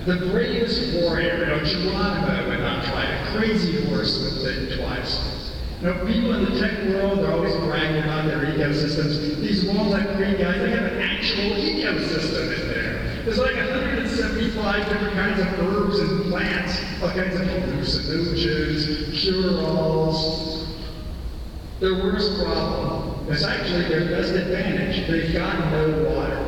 The bravest warrior, Geronimo went on tried. A crazy horse would think twice. People in the tech world are always bragging about their ecosystems. These Walnut Creek guys, they have an actual ecosystem in there. There's like 175 different kinds of herbs and plants, all kinds of hallucinogens, cure-alls. Their worst problem is actually their best advantage. They've got no water.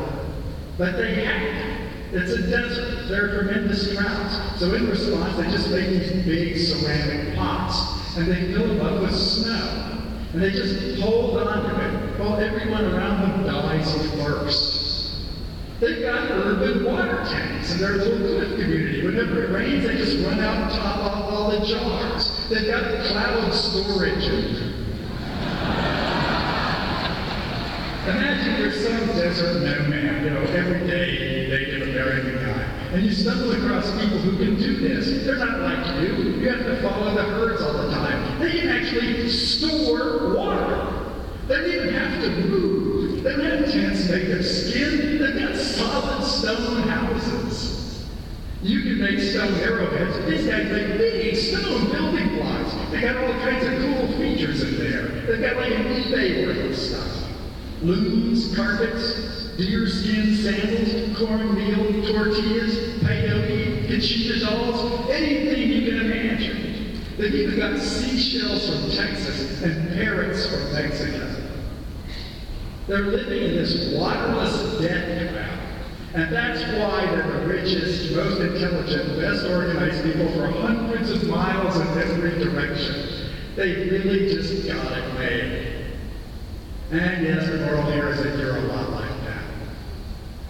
But they have. It's a desert. There are tremendous droughts. So in response, they just make these big ceramic pots, and they fill them up with snow. And they just hold on to it while everyone around them dies of thirst. They've got urban water tanks in their little cliff community. Whenever it rains, they just run out and top off all the jars. They've got cloud storage. Imagine you're some desert nomad, every day Native American guy, and you stumble across people who can do this. They're not like you. You have to follow the herds all the time. They can actually store water. They don't even have to move. They don't have tents made of skin. They've got solid stone houses. You can make stone arrowheads. These guys make big stone building blocks. They got all kinds of cool features in there. They've got like an eBay worth of stuff. Looms, carpets, deerskin sandals, cornmeal, tortillas, peyote, conchita dolls, anything you can imagine. They've even got seashells from Texas and parrots from Mexico. They're living in this waterless death trap. And that's why they're the richest, most intelligent, best organized people for hundreds of miles in every direction. They really just got it made. And yes, the moral here is that you're a lot like that.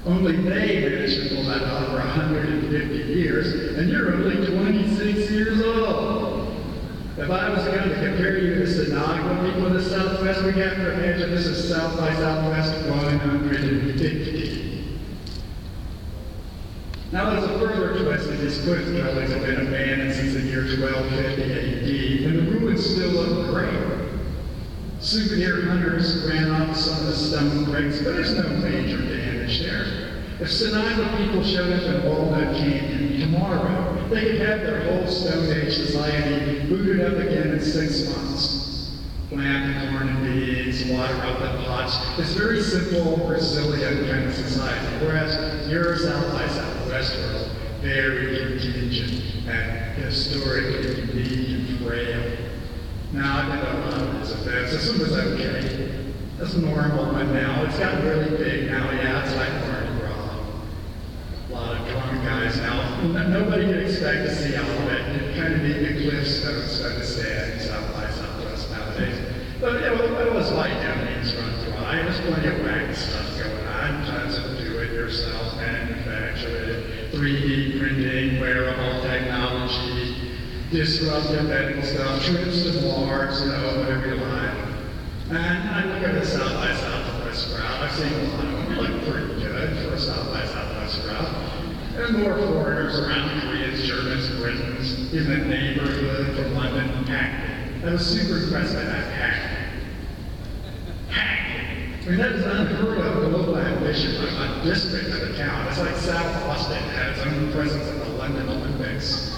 Only they managed to pull that off for 150 years, and you're only 26 years old. If I was going to compare you to Sinagua people in the Southwest, we have to imagine this is South by Southwest 150. Now there's a further twist that these cliff dwellings have been abandoned since the year 1250 AD, and the ruins still look great. Souvenir hunters ran off some of the stone bricks, but there's no major damage there. If Sinagua people showed up in Walnut Canyon tomorrow, they could have their whole Stone Age society booted up again in 6 months. Plant corn and beans, water up in pots. It's very simple, resilient kind of society. Whereas your South by Southwest world, very contingent and historically unique and frail. Now, I did a lot of these events. This one was okay. That's normal, but now it's gotten really big now. Yeah, it's like Mardi Gras. A lot of drunk guys now. Nobody can expect to see all of it. You kind of need the cliffs to understand South by Southwest nowadays. But it was like everything's run dry. There's plenty of wacky stuff going on. Tons of do-it-yourself manufacturing, 3D printing, wearable technology, disruptive medical stuff, trips to Mars, whatever you like. And I look at the South by Southwest crowd. I've seen a lot of them. They look pretty good for a South by Southwest crowd. There are more foreigners around, Koreans, Germans, Britons, in the neighborhood from London, Hackney. I was super impressed by that Hackney. Hackney. I mean, that is unheard of global ambition for a district of a town. It's like South Austin had its own presence at the London Olympics.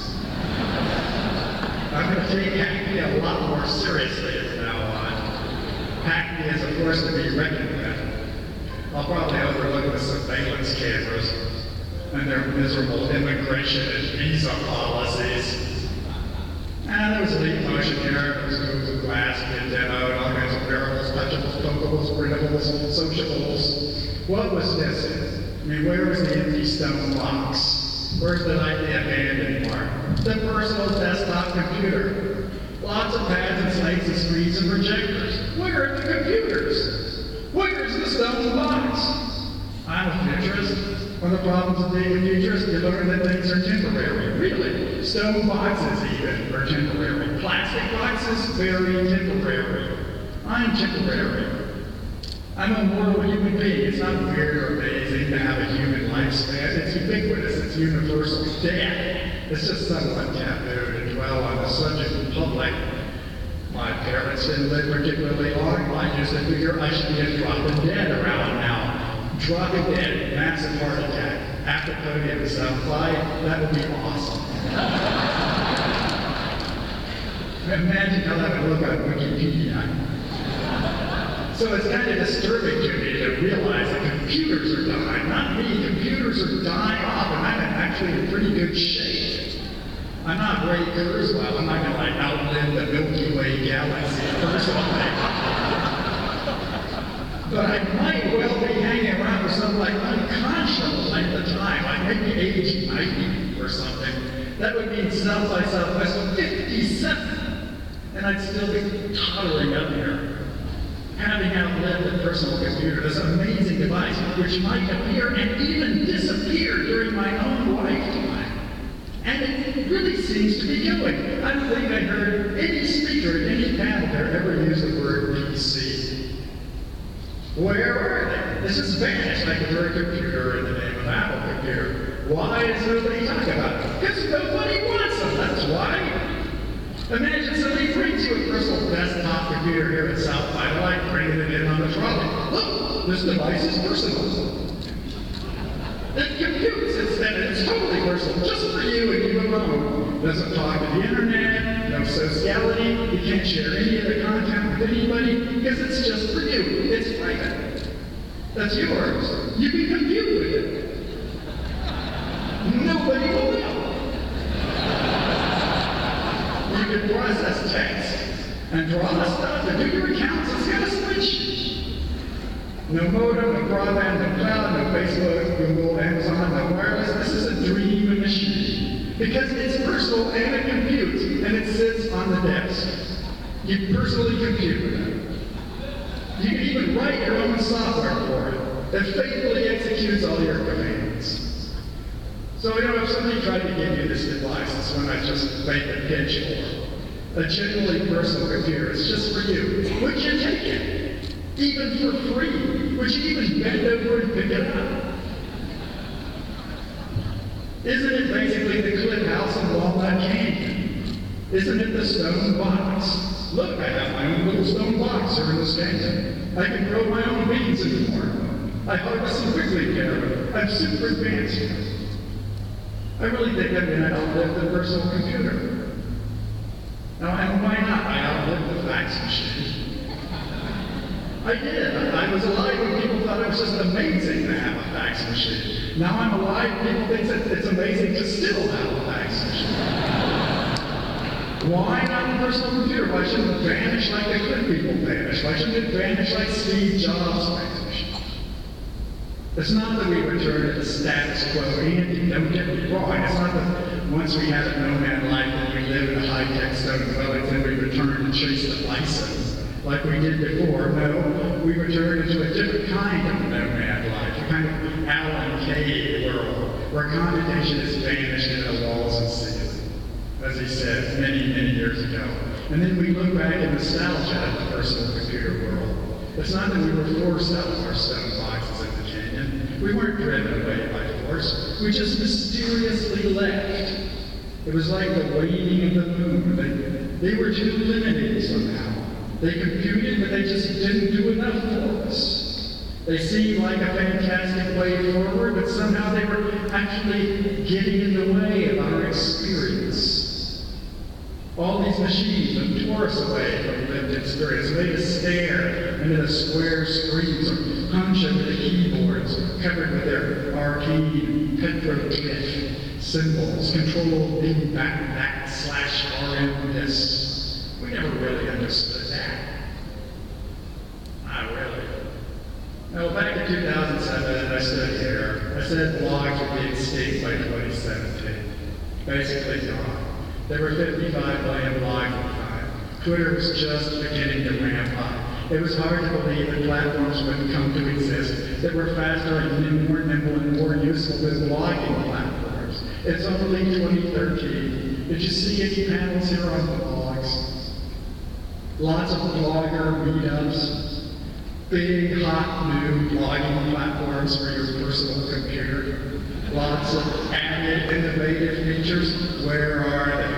I'm going to take Hackney a lot more seriously from now on. Hackney is a force to be reckoned with. I'll probably overlook the surveillance cameras and their miserable immigration and visa policies. And there was leak motion here, there was Google Glass being demoed, all kinds of wearables, touchables, pokables, printables, sociables. What was missing? I mean, where was the empty stone box? Where's the abandoned part? The personal desktop computer. Lots of pads and slates and screens and projectors. Where are the computers? Where's the stone box? I'm a futurist. One of the problems of being a futurist, you learn that things are temporary. Really. Stone boxes even are temporary. Plastic boxes, very temporary. I'm temporary. I'm a mortal human being. It's not weird or amazing to have a human lifespan. It's ubiquitous. It's universal. Death. It's just somewhat taboo to dwell on the subject in public. My parents didn't live particularly long. I used to figure I should be a dropping dead around now. Dropping dead, massive heart attack. at the podium at Southside, that would be awesome. Imagine how that would look on Wikipedia. So it's kind of disturbing to me to realize that computers are dying. Not me, computers are dying off, and I'm actually in pretty good shape. I'm not Ray Kurzweil. I'm not going to like outlive the Milky Way galaxy personally. But I might well be hanging around for some like unconscionable length of time, like maybe age 90 or something. That would mean South by Southwest 57. And I'd still be toddling up here, having outlived the personal computer, this amazing device, which might appear and even disappear during my own lifetime. And it really seems to be going. I don't think I heard any speaker at any panel there ever use the word PC. Where are they? This has vanished like the word computer in the name of Apple Computer. Why is nobody talking about it? Because nobody wants them, that's why. Imagine somebody brings you a personal desktop computer here at South by, like bringing it in on the trolley. Look, this device is personal. It computes instead, it's totally personal, just for you and you alone. Doesn't talk to the internet, no sociality, you can't share any of the content with anybody, because it's just for you. It's private. That's yours. You can compute with it. Nobody will know. You can process text and draw stuff and do your accounts. It's got a spreadsheet. No modem, no broadband, no cloud, no Facebook, Google, Amazon, no wireless. This is a dream machine. Because it's personal and it computes, and it sits on the desk. You personally compute with it. You can even write your own software for it that faithfully executes all your commands. So, if somebody tried to give you this device, it's one I just made the pitch for. A genuinely personal computer, it's just for you. Would you take it? Even for free? Would you even bend over and pick it up? Isn't it basically the Cliff House in Walnut Canyon? Isn't it the stone box? Look, I have my own little stone box here in this canyon. I can grow my own beans anymore. I harvest some prickly pear. I'm super advanced. I really think I'm going to outlive the personal computer. Now, and why not? I outlived the fax machine. I did. I was alive when people thought it was just amazing to have a fax machine. Now I'm alive, people think that it's amazing to still have a fax machine. Why not the personal computer? Why shouldn't it vanish like the good people vanish? Why shouldn't it vanish like Steve Jobs vanished? It's not that we return to the status quo, Andy, don't get me wrong. It's not that once we had a nomad life and we live in a high-tech stone dwelling, then we return to chase the bison like we did before. No, we return into a different kind of nomad life, a kind of Alan Kay world, where computation is vanished into the walls and ceiling, as he said many, many years ago. And then we look back in nostalgia at the personal computer world. It's not that we were forced out of our stone boxes in the canyon. We weren't driven away by force. We just mysteriously left. It was like the waning of the moon. They were too limited somehow. They computed, but they just didn't do enough for us. They seemed like a fantastic way forward, but somehow they were actually getting in the way of our experience. All these machines that tore us away from lived experience, made us stare into the square screens or punch into the keyboards covered with their arcane petroglyph symbols, Control B /RM this. We never really understood that. Not really. Now, back in 2007, I stood here. I said blogs would be extinct by 2017. Basically gone. There were 55 million blogs at the time. Twitter was just beginning to ramp up. It was hard to believe that platforms would come to exist that were faster and more nimble and more useful than blogging platforms. It's only 2013. Did you see any panels here on blogs? Lots of blogger meetups, big, hot, new blogging platforms for your personal computer. Lots of added innovative features. Where are they?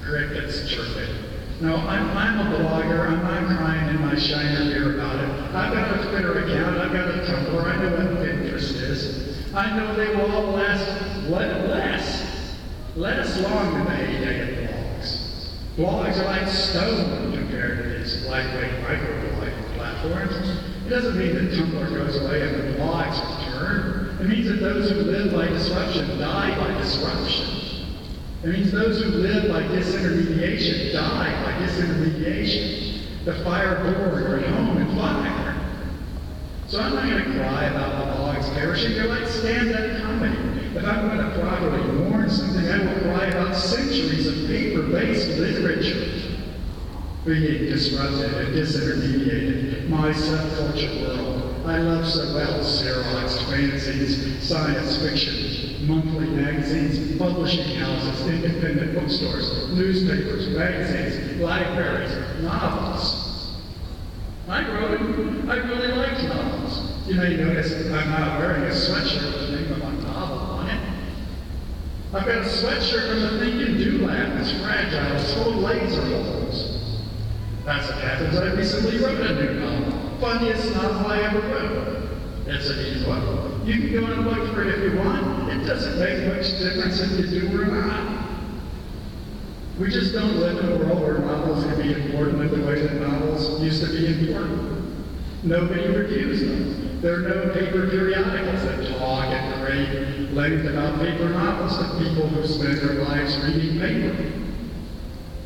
Crickets chirping. No, I'm a blogger. I'm not crying in my shiner here about it. I've got a Twitter account. I've got a Tumblr. I know what Pinterest is. I I know they will all last less long than the heyday of blogs. Blogs are like stone compared to these lightweight microblogging platforms. It doesn't mean that Tumblr goes away and the blogs return. It means that those who live by disruption die by disruption. It means those who live by disintermediation die by disintermediation. The fireborn are at home in fire. So I'm not going to cry about the blogs perishing. They're like stand-up comedy. If I'm going to properly mourn something, I will cry about centuries of paper-based literature being disrupted and disintermediated. My subculture world. I love so well Xerox, fanzines, science fiction, monthly magazines, publishing houses, independent bookstores, newspapers, magazines, libraries, novels. I really liked novels. You may notice I'm not wearing a sweatshirt with the name of a novel on it. I've got a sweatshirt from the Thinking Doolab. It's fragile, it's full of laser holes. As it happens, I recently wrote a new novel. Funniest novel I ever wrote. It's an easy one. You can go and look for it if you want. It doesn't make much difference if you do or not. We just don't live in a world where novels can be important in the way that novels used to be important. Nobody reviews them. There are no paper periodicals that talk at great length about paper novels to people who spend their lives reading paper.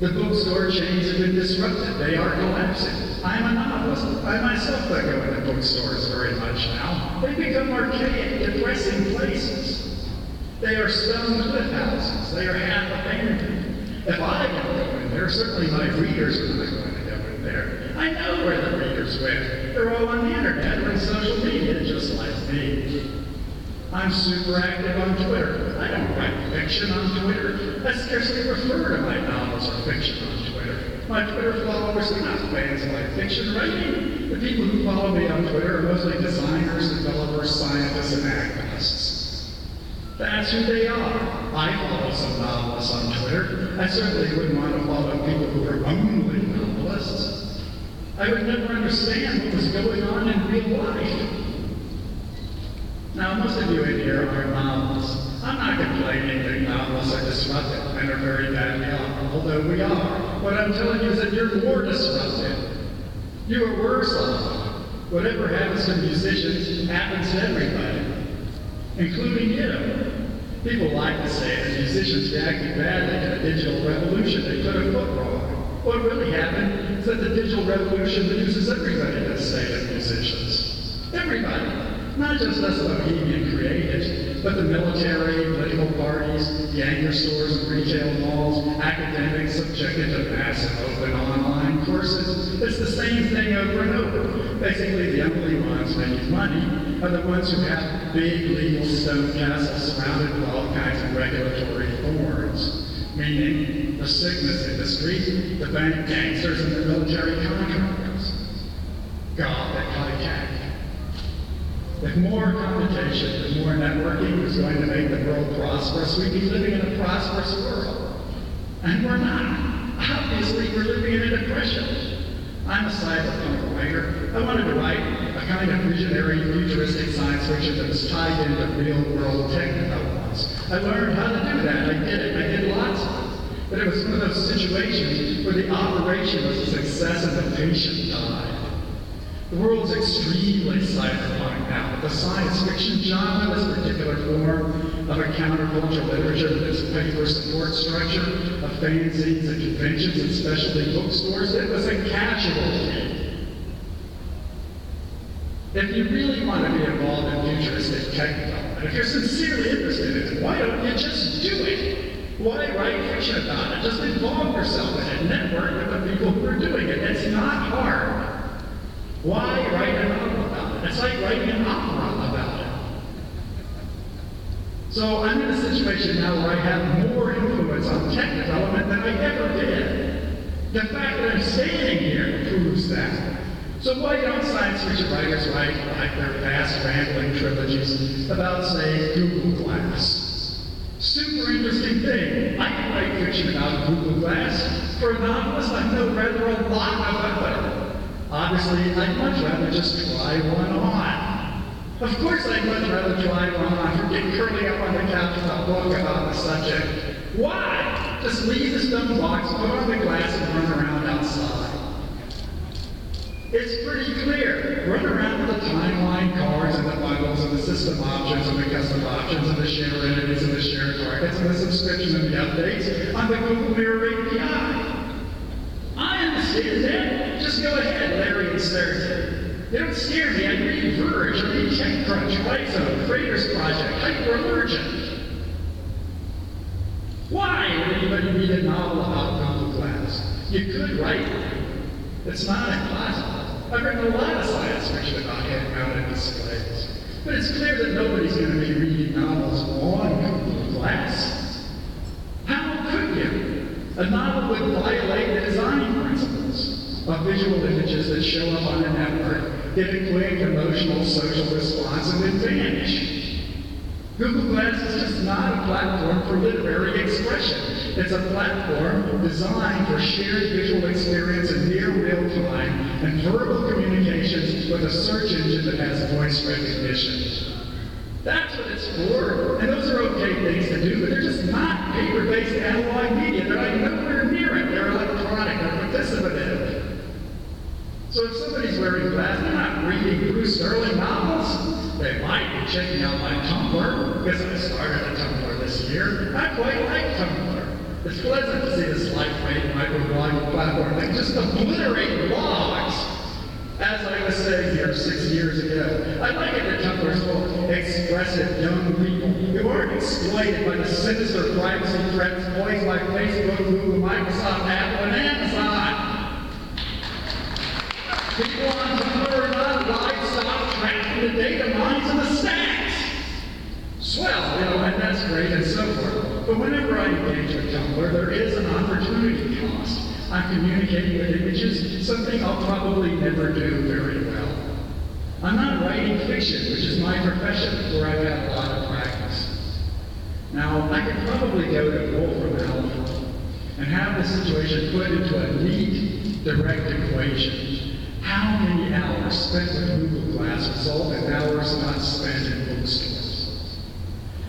The bookstore chains have been disrupted. They are collapsing. I'm a novelist. I myself don't go into bookstores very much now. They become archaic, depressing places. They are stone cliff houses. They are half abandoned. If I can go in there, certainly my readers are not going to go in there. I know where the readers went. They're all on the internet or in social media, just like me. I'm super active on Twitter. I don't write fiction on Twitter. I scarcely refer to my novels or fiction on Twitter. My Twitter followers are not fans of my fiction writing. The people who follow me on Twitter are mostly designers, developers, scientists, and activists. That's who they are. I follow some novelists on Twitter. I certainly wouldn't want to follow people who are only novelists. I would never understand what was going on in real life. Now, most of you in here are novelists. I'm not complaining that novelists are disrupted and are very badly off, although we are. What I'm telling you is that you're more disrupted. You are worse off. Whatever happens to musicians happens to everybody, including you. People like to say that musicians reacted badly to the digital revolution. They put a foot wrong. What really happened is that the digital revolution uses everybody to say that musicians. Everybody. Not just us bohemian creatives, but the military, political parties, the anchor stores and retail malls, academics subjected to massive open online courses. It's the same thing over and over. Basically, the only ones making money are the ones who have big legal stone castles surrounded with all kinds of regulatory thorns, meaning the sickness industry, the bank gangsters, and the military contractors. God, that got a cat. If more computation, if more networking was going to make the world prosperous, we'd be living in a prosperous world. And we're not. Obviously, we're living in a depression. I'm a cyberpunk writer. I wanted to write a kind of visionary, futuristic science fiction that was tied into real-world tech developments. I learned how to do that. I did it. I did lots of it. But it was one of those situations where the operation was a success and the patient died. The world's extremely cyberpunk now. The science fiction genre, this particular form of a counterculture literature with its paper support structure, of fanzines and conventions and specialty bookstores, it was a casualty. If you really want to be involved in futuristic tech development, if you're sincerely interested in it, why don't you just do it? Why write fiction about it? Just involve yourself in it, network with the people who are doing it. It's not hard. Why write a novel about it? It's like writing an opera about it. So I'm in a situation now where I have more influence on tech development than I ever did. The fact that I'm standing here proves that. So why don't science fiction writers write like their vast rambling trilogies about, say, Google Glass? Super interesting thing. I can write fiction about Google Glass. For a novelist, I know rather a lot about it. Obviously, I'd much rather just try one on. Of course, I'd much rather drive on or get curling up on the couch with a book about the subject. Why? Just leave the stone box, put on the glass, and run around outside. It's pretty clear. Run around with the timeline cards and the bundles and the system options and the custom options and the share entities and the share targets and the subscription and the updates on the Google Mirror API. I understand that. Just go ahead, Larry and Sergey. They don't scare me. I read Verge, I read TechCrunch, Lifezone, Creators Project, Hyperallergen. Why would anybody read a novel about Google Glass? You could write one. It's not impossible. I've written a lot of science fiction about head-mounted displays. But it's clear that nobody's going to be reading novels on Google Glass. How could you? A novel would violate the design principles of visual images that show up on a network, get a quick emotional social response, and then vanish. Google Glass is just not a platform for literary expression. It's a platform designed for shared visual experience in near real time and verbal communications with a search engine that has voice recognition. That's what it's for, and those are okay things to do, but they're just not paper-based analog media. They're like nowhere near it. They're electronic, they're participative. So if somebody's wearing glasses, they're not reading Bruce Sterling novels. They might be checking out my Tumblr, because I started a Tumblr this year. I quite like Tumblr. It's pleasant to see this lightweight microblogging platform that just obliterate blogs. As I was saying here 6 years ago, I like it that Tumblr's full of expressive young people who aren't exploited by the sinister privacy threats posed by Facebook, Google, Microsoft, Apple, and Amazon. People on Tumblr are not livestock trapped in the data mines and the stacks. Swell, and that's great and so forth. But whenever I engage with Tumblr, there is an opportunity cost. I'm communicating with images, something I'll probably never do very well. I'm not writing fiction, which is my profession, where I've had a lot of practice. Now, I could probably go to Wolfram Alpha and have the situation put into a neat, direct equation. How many hours spent with Google Glass result in hours not spent in bookstores?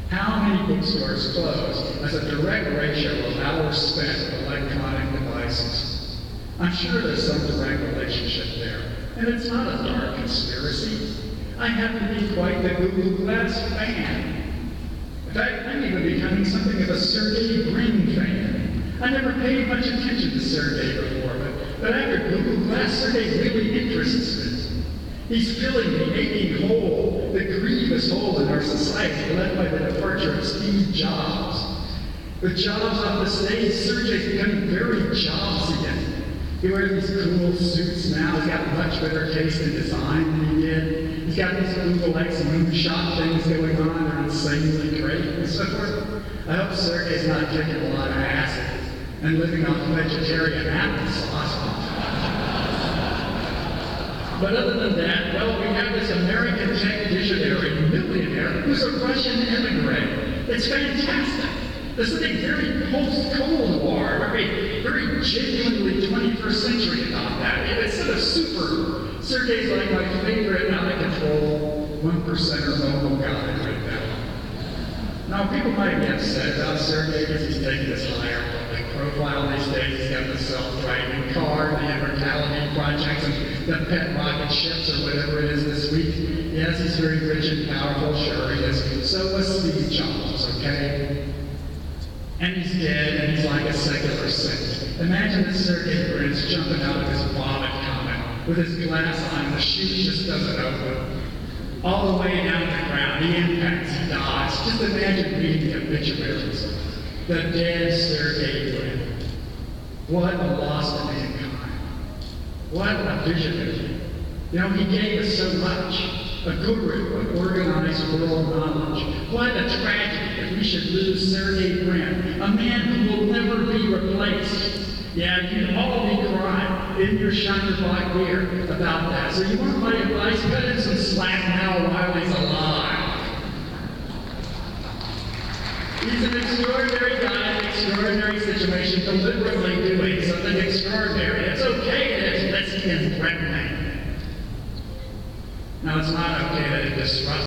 How many bookstores close as a direct ratio of hours spent with electronic devices? I'm sure there's some direct relationship there, and it's not a dark conspiracy. I happen to be quite the Google Glass fan. In fact, I'm even becoming something of a Sergey Brin fan. I never paid much attention to Sergey before, but after Google Glass, Sergey really interests me. He's filling the aching hole, the grievous hole in our society left by the departure of Steve Jobs. With Jobs off the stage, Sergey's becoming very Jobsian. He wears these cool suits now. He's got much better taste in design than he did. He's got these Google X moonshot things going on. They're insanely great and so forth. I hope Sergey's not taking a lot of acid and living off vegetarian applesauce. But other than that, well, we have this American tech visionary, millionaire, who's a Russian immigrant. It's fantastic. There's something very post-Cold War, very genuinely 21st century about that. It's sort of super. Sergey's like my favorite out-of-control 1%er mobile guy right now. Now, people might be upset about Sergey because he's taking this higher public profile these days. He's got the self-driving car, the immortality projects, and the pet rocket ships, or whatever it is this week. Yes, he's very rich and powerful, sure he is. So was Steve Jobs, okay? And he's dead, and he's like a secular saint. Imagine that Sergey Brin's jumping out of his vomit comet with his glass on, and the chute just doesn't open. All the way down to the ground, he impacts, he dies. Just imagine reading the obituaries. The dead Sergey Brin. What a loss to mankind. What a visionary. He gave us so much. A guru of organized world knowledge. What a tragedy that we should lose Sergey Brin, a man who will never be replaced. Yeah, you'd all be crying in your shiner black beer about that. So you want my advice? Cut in some slack now while he's alive. He's an extraordinary guy, an extraordinary situation, deliberately doing something extraordinary. It's okay that it's risky and threatening. Now, it's not okay that it disrupts